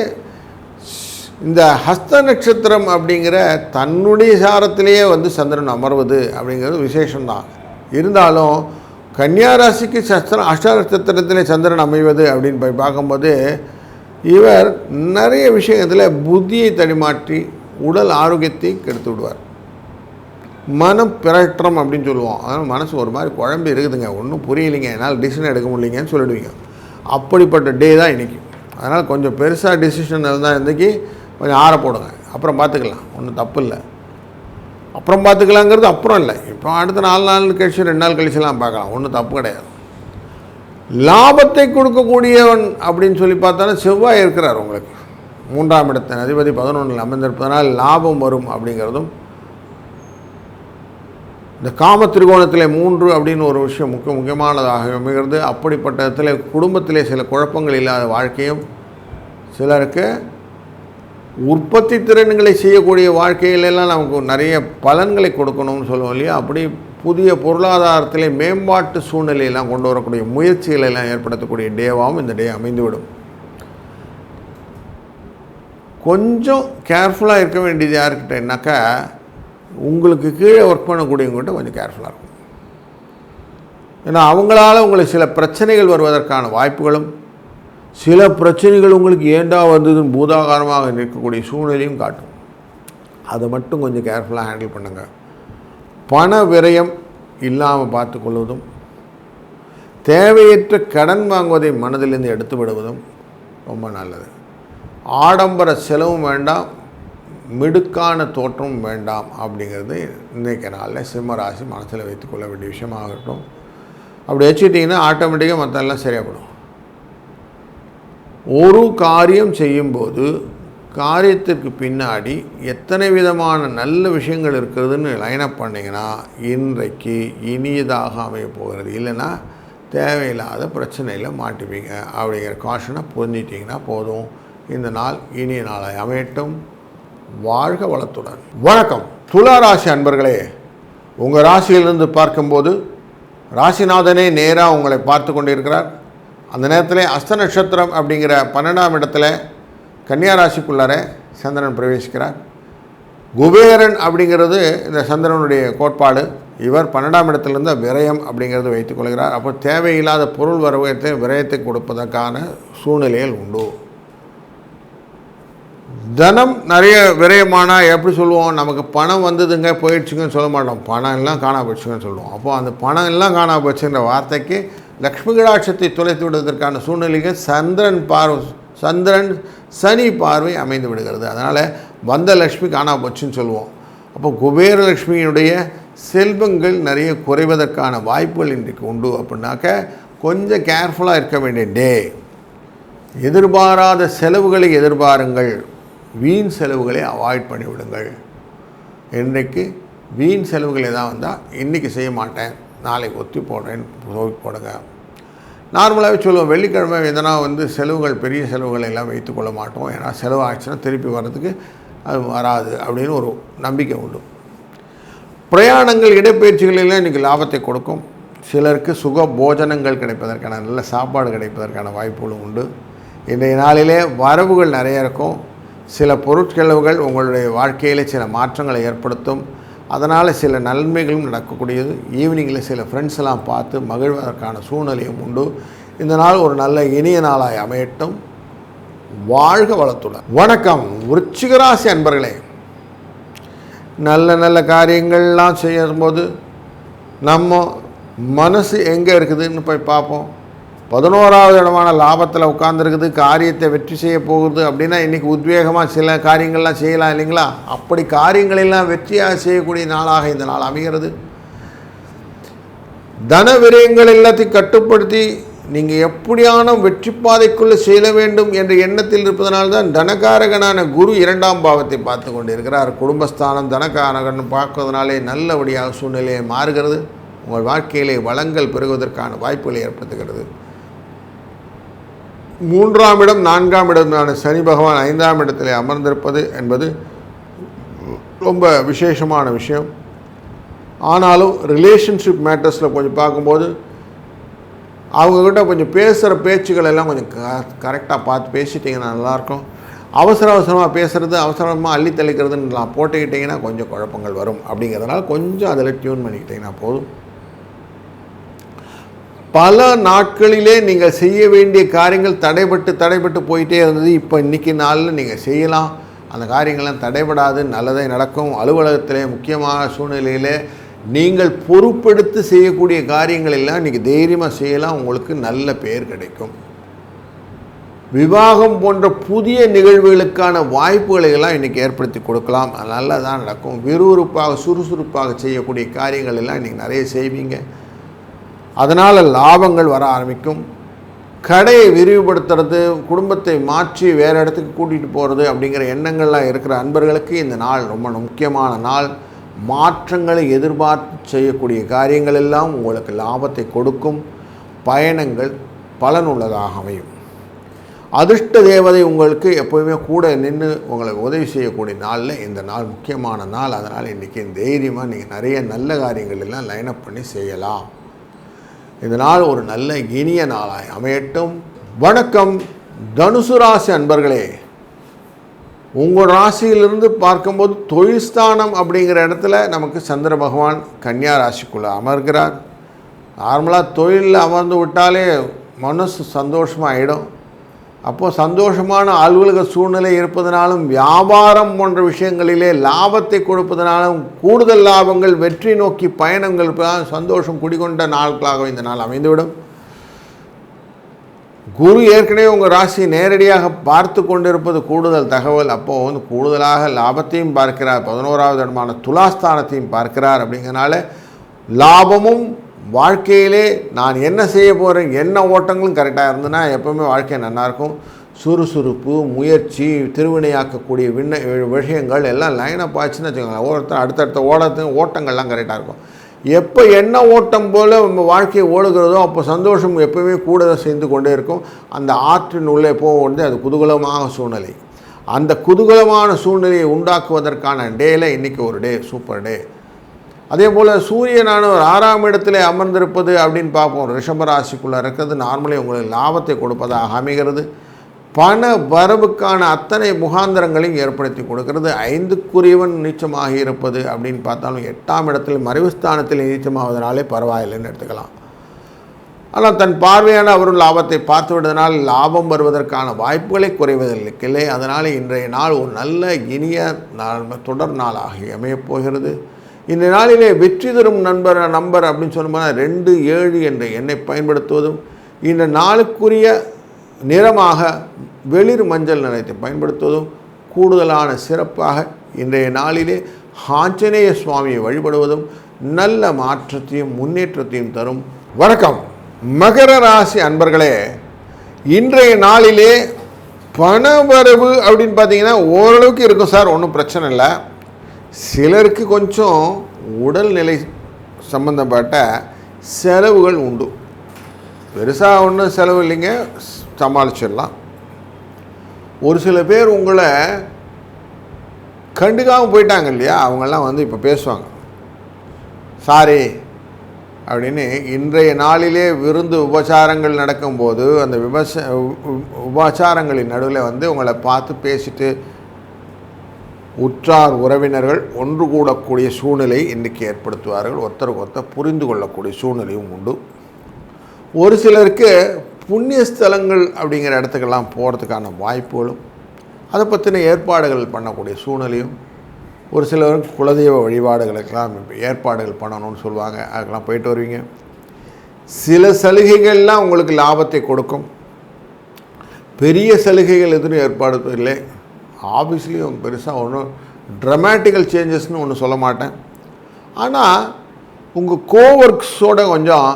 இந்த ஹஸ்த நட்சத்திரம் அப்படிங்கிற தன்னுடைய சாரத்திலேயே வந்து சந்திரன் அமர்வது அப்படிங்கிறது விசேஷம்தான். இருந்தாலும் கன்னியா ராசிக்கு அஷ்ட நட்சத்திரத்திலே சந்திரன் அமைவது அப்படின்னு போய் பார்க்கும்போது இவர் நிறைய விஷயத்தில் புத்தியை தடிமாற்றி உடல் ஆரோக்கியத்தை கெடுத்து விடுவார். மனம் பிரட்டம் அப்படின்னு சொல்லுவோம். அதனால் மனசு ஒரு மாதிரி குழம்பு இருக்குதுங்க, ஒன்றும் புரியலைங்க, என்னால் டிசிஷன் எடுக்க முடியலைங்கன்னு சொல்லிடுவீங்க. அப்படிப்பட்ட டே தான் இன்றைக்கி. அதனால் கொஞ்சம் பெருசாக டிசிஷன் இருந்தால் இன்றைக்கி கொஞ்சம் ஆற போடுங்க, அப்புறம் பார்த்துக்கலாம், ஒன்றும் தப்பு இல்லை. அப்புறம் பார்த்துக்கலாங்கிறது அப்புறம் இல்லை, இப்போ அடுத்த 4 நாள் கழிச்சு 2 நாள் கழிச்சுலாம் பார்க்கலாம், ஒன்றும் தப்பு கிடையாது. லாபத்தை கொடுக்கக்கூடியவன் அப்படின்னு சொல்லி பார்த்தாலும் செவ்வாய் இருக்கிறார் உங்களுக்கு. 3ஆம் இடத்தின் அதிபதி 11 அமர்ந்திருப்பதனால் லாபம் வரும் அப்படிங்கிறதும், இந்த காம திரிகோணத்தில் 3 அப்படின்னு ஒரு விஷயம் முக்கியமானதாக அமைகிறது. அப்படிப்பட்ட இடத்துல குடும்பத்திலே சில குழப்பங்கள் இல்லாத வாழ்க்கையும், சிலருக்கு உற்பத்தி திறன்களை செய்யக்கூடிய வாழ்க்கையிலெல்லாம் நமக்கு நிறைய பலன்களை கொடுக்கணும்னு சொல்லுவோம் இல்லையா. அப்படி புதிய பொருளாதாரத்திலே மேம்பாட்டு சூழ்நிலையெல்லாம் கொண்டு வரக்கூடிய முயற்சிகளெல்லாம் ஏற்படுத்தக்கூடிய டேவாகவும் இந்த டே அமைந்துவிடும். கொஞ்சம் கேர்ஃபுல்லாக இருக்க வேண்டியது யாருக்கிட்டேன்னாக்கா, உங்களுக்கு கீழே ஒர்க் பண்ணக்கூடியவங்ககிட்ட கொஞ்சம் கேர்ஃபுல்லாக இருக்கும். ஏன்னா அவங்களால உங்களுக்கு சில பிரச்சனைகள் வருவதற்கான வாய்ப்புகளும், சில பிரச்சனைகள் உங்களுக்கு ஏண்டா வந்ததுன்னு பூதாகாரமாக நிற்கக்கூடிய சூழ்நிலையும் காட்டும். அதை மட்டும் கொஞ்சம் கேர்ஃபுல்லாக ஹேண்டில் பண்ணுங்கள். பண விரயம் இல்லாமல் பார்த்து கொள்வதும், தேவையற்ற கடன் வாங்குவதை மனதிலிருந்து எடுத்து விடுவதும் ரொம்ப நல்லது. ஆடம்பர செலவும் வேண்டாம், மிடுக்கான தோற்றமும் வேண்டாம் அப்படிங்கிறது இன்றைக்கு நாளில் சிம்ம ராசி மனசில் வைத்துக்கொள்ள வேண்டிய விஷயமாகட்டும். அப்படி வச்சுக்கிட்டிங்கன்னா ஆட்டோமேட்டிக்காக மற்றெல்லாம் சரியாகப்படும். ஒரு காரியம் செய்யும்போது காரியத்திற்கு பின்னாடி எத்தனை விதமான நல்ல விஷயங்கள் இருக்கிறதுன்னு லைனப் பண்ணிங்கன்னா இன்றைக்கு இனியதாக அமைய போகிறது. இல்லைன்னா தேவையில்லாத பிரச்சனையில் மாட்டுவீங்க அப்படிங்கிற காஷனை புரிஞ்சிட்டிங்கன்னா போதும். இந்த நாள் இனிய நாளாய் அமையட்டும். வாழ்க வளத்துடன். வணக்கம் துலா ராசி அன்பர்களே. உங்கள் ராசியிலிருந்து பார்க்கும்போது ராசிநாதனே நேராக உங்களை பார்த்து கொண்டிருக்கிறார். அந்த நேரத்தில் அஸ்த நட்சத்திரம் அப்படிங்கிற 12ஆம் இடத்துல கன்னியா ராசிக்குள்ளார சந்திரன் பிரவேசிக்கிறார். குபேரன் அப்படிங்கிறது இந்த சந்திரனுடைய கோட்பாடு. இவர் 12ஆம் இடத்துலேருந்து விரயம் அப்படிங்கிறது வைத்துக் கொள்கிறார். அப்போ தேவையில்லாத பொருள் வரவத்தை விரயத்தை கொடுப்பதற்கான சூழ்நிலைகள் உண்டு. தனம் நிறைய விரயமானால் எப்படி சொல்லுவோம்? நமக்கு பணம் வந்ததுங்க போயிடுச்சுங்கன்னு சொல்ல மாட்டோம். பணம் எல்லாம் காணா போயிடுச்சுங்கன்னு சொல்லுவோம். அப்போது அந்த பணம் எல்லாம் காணா போச்சுன்ற வார்த்தைக்கு லக்ஷ்மி கடாட்சத்தை தொலைத்து விடுவதற்கான சூழ்நிலைகள் சந்திரன் சனி பார்வை அமைந்து விடுகிறது. அதனால் வந்த லக்ஷ்மி காணா போச்சுன்னு சொல்லுவோம். அப்போ குபேரலட்சுமியினுடைய செல்வங்கள் நிறைய குறைவதற்கான வாய்ப்புகள் இன்றைக்கு உண்டு. அப்படின்னாக்க கொஞ்சம் கேர்ஃபுல்லாக இருக்க வேண்டிய டே. எதிர்பாராத செலவுகளை எதிர்பாருங்கள். வீண் செலவுகளை அவாய்ட் பண்ணிவிடுங்கள். இன்றைக்கு வீண் செலவுகள் எதாவது வந்தால் இன்றைக்கி செய்ய மாட்டேன், நாளைக்கு ஒத்தி போடுறேன்னு போடுங்க. நார்மலாகவே சொல்லுவோம், வெள்ளிக்கிழமை எதனா செலவுகள் பெரிய செலவுகள் எல்லாம் வைத்துக்கொள்ள மாட்டோம். ஏன்னா செலவு ஆச்சுன்னா திருப்பி வர்றதுக்கு அது வராது அப்படின்னு ஒரு நம்பிக்கை உண்டு. பிரயாணங்கள் இடப்பெயர்ச்சிகள் எல்லாம் இன்றைக்கி லாபத்தை கொடுக்கும். சிலருக்கு சுக போஜனங்கள் கிடைப்பதற்கான நல்ல சாப்பாடு கிடைப்பதற்கான வாய்ப்புகளும் உண்டு. இன்றைய நாளிலே வரவுகள் நிறைய இருக்கும். சில பொருட்செலவுகள் உங்களுடைய வாழ்க்கையில் சில மாற்றங்களை ஏற்படுத்தும். அதனால் சில நன்மைகளும் நடக்கக்கூடியது. ஈவினிங்கில் சில ஃப்ரெண்ட்ஸ் எல்லாம் பார்த்து மகிழ்வதற்கான சூழ்நிலையும் உண்டு. இந்த நாள் ஒரு நல்ல இனிய நாளாய் அமையட்டும். வாழ்க வளத்துடன். வணக்கம் விருச்சிக ராசி அன்பர்களே. நல்ல நல்ல காரியங்கள்லாம் செய்யும்போது நம்ம மனசு எங்கே இருக்குதுன்னு போய் பார்ப்போம். 11ஆவது இடமான லாபத்தில் உட்கார்ந்துருக்குது, காரியத்தை வெற்றி செய்ய போகுது அப்படின்னா இன்றைக்கி உத்வேகமாக சில காரியங்கள்லாம் செய்யலாம் இல்லைங்களா? அப்படி காரியங்களெல்லாம் வெற்றியாக செய்யக்கூடிய நாளாக இந்த நாள் அமைகிறது. தன விரயங்கள் எல்லாத்தையும் கட்டுப்படுத்தி நீங்கள் எப்படியான வெற்றி பாதைக்குள்ளே செல்ல வேண்டும் என்ற எண்ணத்தில் இருப்பதனால்தான் தனகாரகனான குரு 2ஆம் பாவத்தை பார்த்து கொண்டு இருக்கிறார். குடும்பஸ்தானம் தனகாரகன் பார்க்கறதுனாலே நல்லபடியாக சூழ்நிலையை மாறுகிறது. உங்கள் வாழ்க்கையிலே வளங்கள் பெறுவதற்கான வாய்ப்புகளை ஏற்படுத்துகிறது. 3ஆம் இடம் 4ஆம் இடமான சனி பகவான் 5ஆம் இடத்தில் அமர்ந்திருப்பது என்பது ரொம்ப விசேஷமான விஷயம். ஆனாலும் ரிலேஷன்ஷிப் மேட்டர்ஸில் கொஞ்சம் பார்க்கும்போது அவங்கக்கிட்ட கொஞ்சம் பேசுகிற பேச்சுக்கள் எல்லாம் கொஞ்சம் கரெக்டாக பார்த்து பேசிட்டிங்கன்னா நல்லாயிருக்கும். அவசரமாக பேசுகிறது, அவசரமாக அள்ளி தெளிக்கிறதுன்னு போட்டுக்கிட்டிங்கன்னா கொஞ்சம் குழப்பங்கள் வரும். அப்படிங்கிறதுனால கொஞ்சம் அதில் டியூன் பண்ணிக்கிட்டிங்கன்னா போதும். பல நாட்களிலே நீங்கள் செய்ய வேண்டிய காரியங்கள் தடைபட்டு போயிட்டே இருந்தது. இப்போ இன்றைக்கி நாளில் நீங்கள் செய்யலாம். அந்த காரியங்கள்லாம் தடைபடாது, நல்லதே நடக்கும். அலுவலகத்திலே முக்கியமான சூழ்நிலையில் நீங்கள் பொறுப்பெடுத்து செய்யக்கூடிய காரியங்கள் எல்லாம் இன்றைக்கி தைரியமாக செய்யலாம். உங்களுக்கு நல்ல பெயர் கிடைக்கும். விவாகம் போன்ற புதிய நிகழ்வுகளுக்கான வாய்ப்புகளை எல்லாம் இன்றைக்கி ஏற்படுத்தி கொடுக்கலாம். நல்லா தான் நடக்கும். விறுவிறுப்பாக சுறுசுறுப்பாக செய்யக்கூடிய காரியங்கள் எல்லாம் இன்றைக்கி நிறைய செய்வீங்க. அதனால் லாபங்கள் வர ஆரம்பிக்கும். கடையை விரிவுபடுத்துறது, குடும்பத்தை மாற்றி வேறு இடத்துக்கு கூட்டிகிட்டு போகிறது அப்படிங்கிற எண்ணங்கள்லாம் இருக்கிற அன்பர்களுக்கு இந்த நாள் ரொம்ப முக்கியமான நாள். மாற்றங்களை எதிர்பார்த்து செய்யக்கூடிய காரியங்கள் எல்லாம் உங்களுக்கு லாபத்தை கொடுக்கும். பயணங்கள் பலனுள்ளதாக அமையும். அதிர்ஷ்ட தேவதை உங்களுக்கு எப்போவுமே கூட நின்று உங்களை உதவி செய்யக்கூடிய நாளில் இந்த நாள் முக்கியமான நாள். அதனால் இன்றைக்கி தைரியமாக நீங்கள் நிறைய நல்ல காரியங்கள் எல்லாம் லைனப் பண்ணி செய்யலாம். இந்த நாள் ஒரு நல்ல இனிய நாளாய் அமையட்டும். வணக்கம் தனுசு ராசி அன்பர்களே. உங்கள் ராசியிலிருந்து பார்க்கும்போது தொழில் ஸ்தானம் அப்படிங்கிற இடத்துல நமக்கு சந்திர பகவான் கன்னியா ராசிக்குள்ளே அமர்கிறார். நார்மலாக தொழிலில் அமர்ந்து விட்டாலே மனசு சந்தோஷமாக ஆகிடும். அப்போது சந்தோஷமான அலுவலக சூழ்நிலை இருப்பதனாலும் வியாபாரம் போன்ற விஷயங்களிலே லாபத்தை கொடுப்பதனாலும் கூடுதல் லாபங்கள் வெற்றி நோக்கி பயணங்கள் சந்தோஷம் குடிகொண்ட நாட்களாக இந்த நாள் அமைந்துவிடும். குரு ஏற்கனவே உங்கள் ராசி நேரடியாக பார்த்து கொண்டிருப்பது கூடுதல் தகவல். அப்போது கூடுதலாக லாபத்தையும் பார்க்கிறார். 11ஆவது இடமான துலாஸ்தானத்தையும் பார்க்கிறார். அப்படிங்கிறனால லாபமும் வாழ்க்கையிலே நான் என்ன செய்ய போகிறேன், என்ன ஓட்டங்களும் கரெக்டாக இருந்ததுன்னா எப்போவுமே வாழ்க்கை நல்லாயிருக்கும். சுறுசுறுப்பு, முயற்சி, திருவினையாக்கக்கூடிய விஷயங்கள் எல்லாம் லைனப் ஆச்சுன்னு வச்சுக்கோங்களேன். ஒருத்தர் அடுத்தடுத்த ஓட்டங்கள்லாம் கரெக்டாக இருக்கும். எப்போ என்ன ஓட்டம் போல் நம்ம வாழ்க்கையை ஓடுகிறதோ அப்போ சந்தோஷம் எப்போவுமே கூட சேர்ந்து கொண்டே இருக்கும். அந்த ஆற்றின் உள்ளே போக அது குதூகலமான சூழ்நிலை. அந்த குதூகலமான சூழ்நிலையை உண்டாக்குவதற்கான டேயில் இன்றைக்கி ஒரு டே, சூப்பர் டே. அதே போல் சூரியனானவர் 6ஆம் இடத்துல அமர்ந்திருப்பது அப்படின்னு பார்ப்போம். ரிஷபராசிக்குள்ளே இருக்கிறது நார்மலி உங்களுக்கு லாபத்தை கொடுப்பதாக அமைகிறது. பண வரவுக்கான அத்தனை முகாந்திரங்களையும் ஏற்படுத்தி கொடுக்கிறது. 5க்குரியவன் நீச்சமாக இருப்பது அப்படின்னு பார்த்தாலும் 8ஆம் இடத்தில் மறைவுஸ்தானத்தில் நீச்சமாவதனாலே பரவாயில்லைன்னு எடுத்துக்கலாம். ஆனால் தன் பார்வையான அவரும் லாபத்தை பார்த்து விடுவதனால் லாபம் வருவதற்கான வாய்ப்புகளை குறைவதில்லை. அதனால் இன்றைய நாள் ஒரு நல்ல இனிய தொடர் நாளாக அமையப்போகிறது. இந்த நாளிலே வெற்றி தரும் நம்பர் அப்படின்னு சொன்னோம்னா 2, 7 என்ற எண்ணை பயன்படுத்துவதும், இந்த நாளுக்குரிய நிறமாக வெளிர் மஞ்சள் நிறத்தை பயன்படுத்துவதும் கூடுதலான சிறப்பாக இன்றைய நாளிலே ஆஞ்சநேய சுவாமியை வழிபடுவதும் நல்ல மாற்றத்தையும் முன்னேற்றத்தையும் தரும். வணக்கம் மகர ராசி அன்பர்களே, இன்றைய நாளிலே பணவரவு அப்படின்னு பார்த்தீங்கன்னா ஓரளவுக்கு இருக்கும் சார், ஒன்றும் பிரச்சனை இல்லை. சிலருக்கு கொஞ்சம் உடல்நிலை சம்பந்தப்பட்ட செலவுகள் உண்டு. பெருசாக ஒன்றும் செலவு இல்லைங்க, சமாளிச்சிடலாம். ஒரு சில பேர் உங்களை கண்டுக்காமல் போயிட்டாங்க இல்லையா, அவங்கெல்லாம் இப்போ பேசுவாங்க சாரி அப்படின்னு. இன்றைய நாளிலே விருந்து உபச்சாரங்கள் நடக்கும்போது அந்த உபச்சாரங்களின் நடுவில் உங்களை பார்த்து பேசிட்டு உற்றார் உறவினர்கள் ஒன்று கூடக்கூடிய சூழ்நிலை இன்றைக்கி ஏற்படுத்துவார்கள். ஒருத்தருக்கு ஒருத்தர் புரிந்து கொள்ளக்கூடிய சூழ்நிலையும் உண்டு. ஒரு சிலருக்கு புண்ணிய ஸ்தலங்கள் அப்படிங்கிற இடத்துக்கெல்லாம் போகிறதுக்கான வாய்ப்புகளும், அதை பற்றின ஏற்பாடுகள் பண்ணக்கூடிய சூழ்நிலையும், ஒரு சிலருக்கு குலதெய்வ வழிபாடுகளுக்கெல்லாம் ஏற்பாடுகள் பண்ணணும்னு சொல்லுவாங்க, அதுக்கெல்லாம் போயிட்டு வருவீங்க. சில சலுகைகள்லாம் உங்களுக்கு லாபத்தை கொடுக்கும். பெரிய சலுகைகள் எதுவும் ஏற்பாடு இல்லை. ஆஃபீஸ்லேயும் பெருசாக ஒன்றும் ட்ரமேட்டிக்கல் சேஞ்சஸ்னு ஒன்று சொல்ல மாட்டேன். ஆனால் உங்கள் கோவொர்க்ஸோட கொஞ்சம்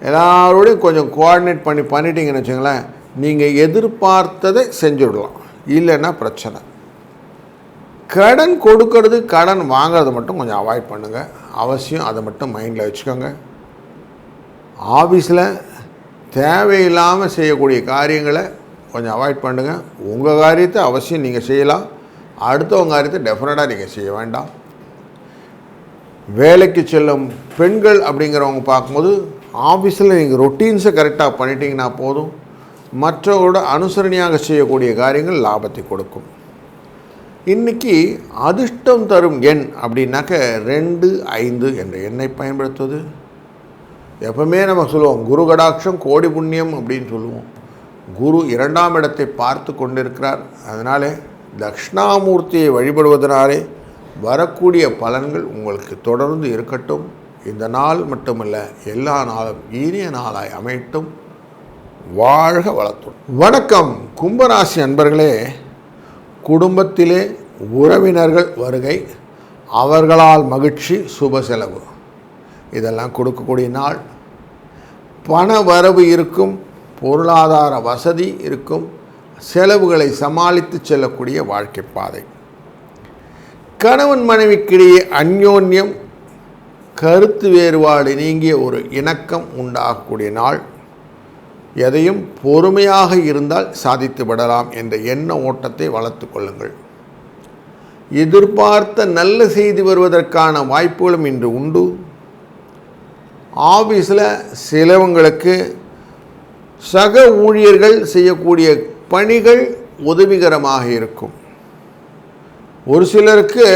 எல்லாரோடையும் கொஞ்சம் கோஆர்டினேட் பண்ணிட்டீங்கன்னு வச்சுங்களேன், நீங்கள் எதிர்பார்த்ததை செஞ்சுடலாம். இல்லைன்னா பிரச்சனை. கடன் கொடுக்கறது கடன் வாங்கிறத மட்டும் கொஞ்சம் அவாய்ட் பண்ணுங்கள். அவசியம் அதை மட்டும் மைண்டில் வச்சுக்கோங்க. ஆஃபீஸில் தேவையில்லாமல் செய்யக்கூடிய காரியங்களை கொஞ்சம் அவாய்ட் பண்ணுங்கள். உங்கள் காரியத்தை அவசியம் நீங்கள் செய்யலாம், அடுத்தவங்க காரியத்தை டெஃபினட்டாக நீங்கள் செய்ய வேண்டாம். வேலைக்கு செல்லும் பெண்கள் அப்படிங்கிறவங்க பார்க்கும்போது ஆஃபீஸில் நீங்கள் ரொட்டீன்ஸை கரெக்டாக பண்ணிட்டீங்கன்னா போதும். மற்றவரோட அனுசரணையாக செய்யக்கூடிய காரியங்கள் லாபத்தை கொடுக்கும். இன்றைக்கி அதிர்ஷ்டம் தரும் எண் அப்படின்னாக்க 2, 5 என்ற எண்ணை பயன்படுத்துவது. எப்பவுமே நம்ம சொல்லுவோம் குரு கடாட்சம் கோடி புண்ணியம் அப்படின்னு சொல்லுவோம். குரு 2ஆம் இடத்தை பார்த்து கொண்டிருக்கிறார். அதனாலே தட்சிணாமூர்த்தியை வழிபடுவதனாலே வரக்கூடிய பலன்கள் உங்களுக்கு தொடர்ந்து இருக்கட்டும். இந்த நாள் மட்டுமல்ல, எல்லா நாளும் இனிய நாளாய் அமையட்டும். வாழ்க வளத்துடன். வணக்கம் கும்பராசி அன்பர்களே, குடும்பத்திலே உறவினர்கள் வருகை, அவர்களால் மகிழ்ச்சி, சுப செலவு இதெல்லாம் கொடுக்கக்கூடிய நாள். பண வரவு இருக்கும், பொருளாதார வசதி இருக்கும், செலவுகளை சமாளித்து செல்லக்கூடிய வாழ்க்கை பாதை. கணவன் மனைவிக்கிடையே அந்யோன்யம், கருத்து வேறுபாடு நீங்கிய ஒரு இணக்கம் உண்டாகக்கூடிய நாள். எதையும் பொறுமையாக இருந்தால் சாதித்து விடலாம் என்ற எண்ண ஓட்டத்தை வளர்த்து கொள்ளுங்கள். எதிர்பார்த்த நல்ல செய்தி வருவதற்கான வாய்ப்புகளும் இன்று உண்டு. ஆஃபீஸில் சிலவங்களுக்கு சக ஊழியர்கள் செய்யக்கூடிய பணிகள் உதவிகரமாக இருக்கும். ஒரு சிலருக்கு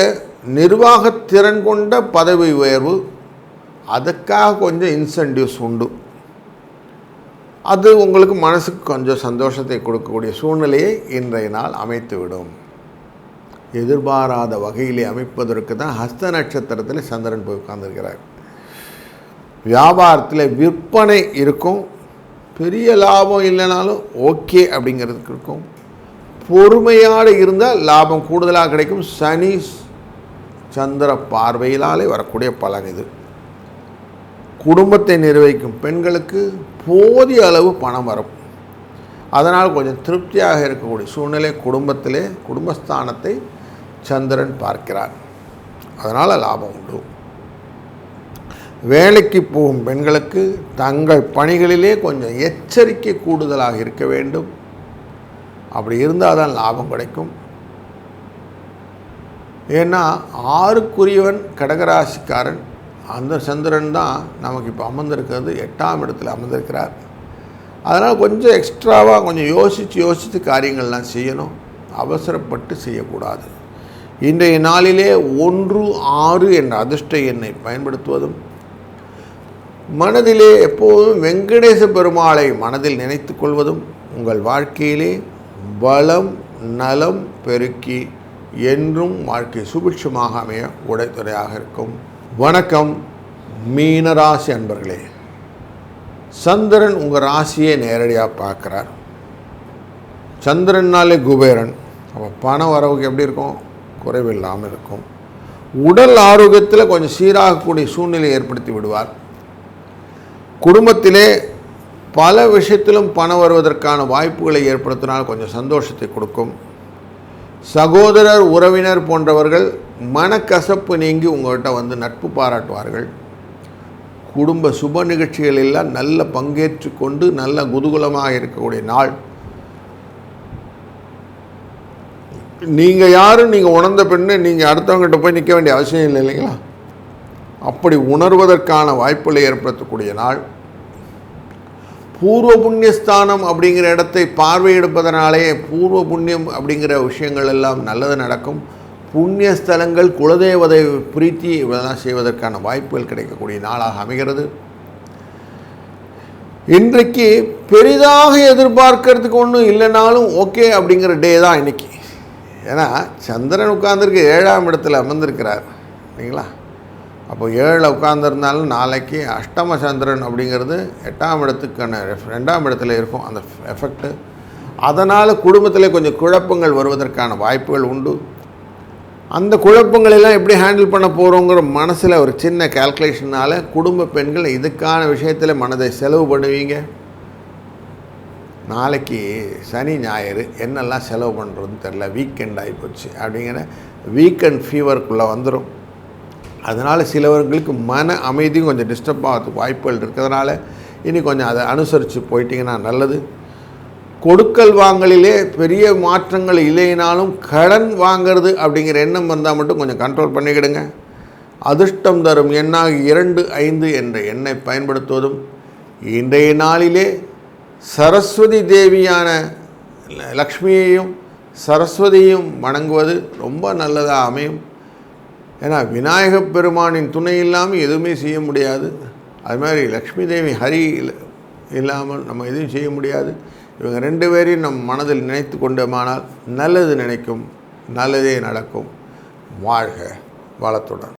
நிர்வாகத்திறன் கொண்ட பதவி உயர்வு, அதுக்காக கொஞ்சம் இன்சென்டிவ்ஸ் உண்டு. அது உங்களுக்கு மனசுக்கு கொஞ்சம் சந்தோஷத்தை கொடுக்கக்கூடிய சூழ்நிலையை இன்றைய நாள் அமைத்துவிடும். எதிர்பாராத வகையிலே அமைப்பதற்கு தான் ஹஸ்த நட்சத்திரத்தில் சந்திரன் போய் உட்கார்ந்துருக்கிறார். வியாபாரத்தில் விற்பனை இருக்கும், பெரிய லாபம் இல்லைனாலும் ஓகே அப்படிங்கிறதுக்கு இருக்கும். பொறுமையாக இருந்தால் லாபம் கூடுதலாக கிடைக்கும். சனி சந்திர பார்வையினாலே வரக்கூடிய பலன் இது. குடும்பத்தை நிர்வகிக்கும் பெண்களுக்கு போதிய அளவு பணம் வரும். அதனால் கொஞ்சம் திருப்தியாக இருக்கக்கூடிய சூழ்நிலை குடும்பத்திலே குடும்பஸ்தானத்தை சந்திரன் பார்க்கிறார். அதனால் லாபம் உண்டு. வேலைக்கு போகும் பெண்களுக்கு தங்கள் பணிகளிலே கொஞ்சம் எச்சரிக்கை கூடுதலாக இருக்க வேண்டும். அப்படி இருந்தால் தான் லாபம் கிடைக்கும். ஏன்னா 6க்குரியவன் கடகராசிக்காரன், அந்த சந்திரன் தான் நமக்கு இப்போ அமர்ந்திருக்கிறது 8ஆம் இடத்துல அமர்ந்திருக்கிறார். அதனால் கொஞ்சம் எக்ஸ்ட்ராவாக கொஞ்சம் யோசித்து காரியங்கள்லாம் செய்யணும். அவசரப்பட்டு செய்யக்கூடாது. இன்றைய நாளிலே 1, 6 என்ற அதிர்ஷ்ட எண்ணை பயன்படுத்துவதும், மனதிலே எப்போதும் வெங்கடேச பெருமாளை மனதில் நினைத்து கொள்வதும் உங்கள் வாழ்க்கையிலே பலம் நலம் பெருக்கி என்றும் வாழ்க்கை சுபிட்சமாக அமைய உடைத்துறையாக இருக்கும். வணக்கம் மீனராசி அன்பர்களே. சந்திரன் உங்கள் ராசியை நேரடியாக பார்க்குறார். சந்திரனாலே குபேரன். அப்போ பண வரவுக்கு எப்படி இருக்கும்? குறைவில்லாமல் இருக்கும். உடல் ஆரோக்கியத்தில் கொஞ்சம் சீராகக்கூடிய சூழ்நிலை ஏற்படுத்தி விடுவார். குடும்பத்திலே பல விஷயத்திலும் பணம் வருவதற்கான வாய்ப்புகளை ஏற்படுத்தினால் கொஞ்சம் சந்தோஷத்தை கொடுக்கும். சகோதரர் உறவினர் போன்றவர்கள் மனக்கசப்பு நீங்கி உங்கள்கிட்ட வந்து நட்பு பாராட்டுவார்கள். குடும்ப சுப நிகழ்ச்சிகளெல்லாம் நல்ல பங்கேற்று கொண்டு நல்ல குதூகலமாக இருக்கக்கூடிய நாள். நீங்கள் யாரும் நீங்கள் உணர்ந்த பெண்ணு நீங்கள் அடுத்தவங்ககிட்ட போய் நிற்க வேண்டிய அவசியம் இல்லை இல்லைங்களா? அப்படி உணர்வதற்கான வாய்ப்புகளை ஏற்படுத்தக்கூடிய நாள். பூர்வ புண்ணியஸ்தானம் அப்படிங்கிற இடத்தை பார்வையிடுப்பதனாலே பூர்வ புண்ணியம் அப்படிங்கிற விஷயங்கள் எல்லாம் நல்லது நடக்கும். புண்ணிய ஸ்தலங்கள் குலதெய்வதை பிரீத்தி இதெல்லாம் செய்வதற்கான வாய்ப்புகள் கிடைக்கக்கூடிய நாளாக அமைகிறது. இன்றைக்கு பெரிதாக எதிர்பார்க்கறதுக்கு ஒன்றும் இல்லைனாலும் ஓகே அப்படிங்கிற டே தான் இன்றைக்கி. ஏன்னா சந்திரன் உட்கார்ந்துருக்கு 7ஆம் இடத்துல அமர்ந்திருக்கிறார் இல்லைங்களா? அப்போ 7 உட்கார்ந்துருந்தாலும் நாளைக்கு அஷ்டம சந்திரன் அப்படிங்கிறது 8ஆம் இடத்துக்கான 2ஆம் இடத்துல இருக்கும் அந்த எஃபெக்ட்டு. அதனால் குடும்பத்தில் கொஞ்சம் குழப்பங்கள் வருவதற்கான வாய்ப்புகள் உண்டு. அந்த குழப்பங்களெல்லாம் எப்படி ஹேண்டில் பண்ண போகிறோங்கிற மனசில் ஒரு சின்ன கால்குலேஷனால் குடும்ப பெண்கள் இதுக்கான விஷயத்தில் மனதை செலவு பண்ணுவீங்க. நாளைக்கு சனி ஞாயிறு என்னெல்லாம் செலவு பண்ணுறதுன்னு தெரில, வீக்கெண்ட் ஆகிப்போச்சு அப்படிங்கிற வீக்கெண்ட் ஃபீவருக்குள்ளே வந்துடும். அதனால் சிலவர்களுக்கு மன அமைதியும் கொஞ்சம் டிஸ்டர்ப் ஆகிறதுக்கு வாய்ப்புகள் இருக்கிறதுனால இனி கொஞ்சம் அதை அனுசரித்து போயிட்டிங்கன்னா நல்லது. கொடுக்கல் வாங்கலிலே பெரிய மாற்றங்கள் இல்லைனாலும் கடன் வாங்கிறது அப்படிங்கிற எண்ணம் வந்தால் மட்டும் கொஞ்சம் கண்ட்ரோல் பண்ணிக்கிடுங்க. அதிர்ஷ்டம் தரும் எண்ணாக 2, 5 என்ற எண்ணை பயன்படுத்துவதும், இன்றைய நாளிலே சரஸ்வதி தேவியான லக்ஷ்மியையும் சரஸ்வதியையும் வணங்குவது ரொம்ப நல்லதாக அமையும். ஏன்னா விநாயகப் பெருமானின் துணை இல்லாமல் எதுவுமே செய்ய முடியாது. அது மாதிரி லக்ஷ்மி தேவி ஹரி இல்லாமல் நம்ம எதுவும் செய்ய முடியாது. இவங்க 2 பேரையும் நம் மனதில் நினைத்து கொண்டோமானால் நல்லது நினைக்கும், நல்லதே நடக்கும். வாழ்க வளத்துடன்.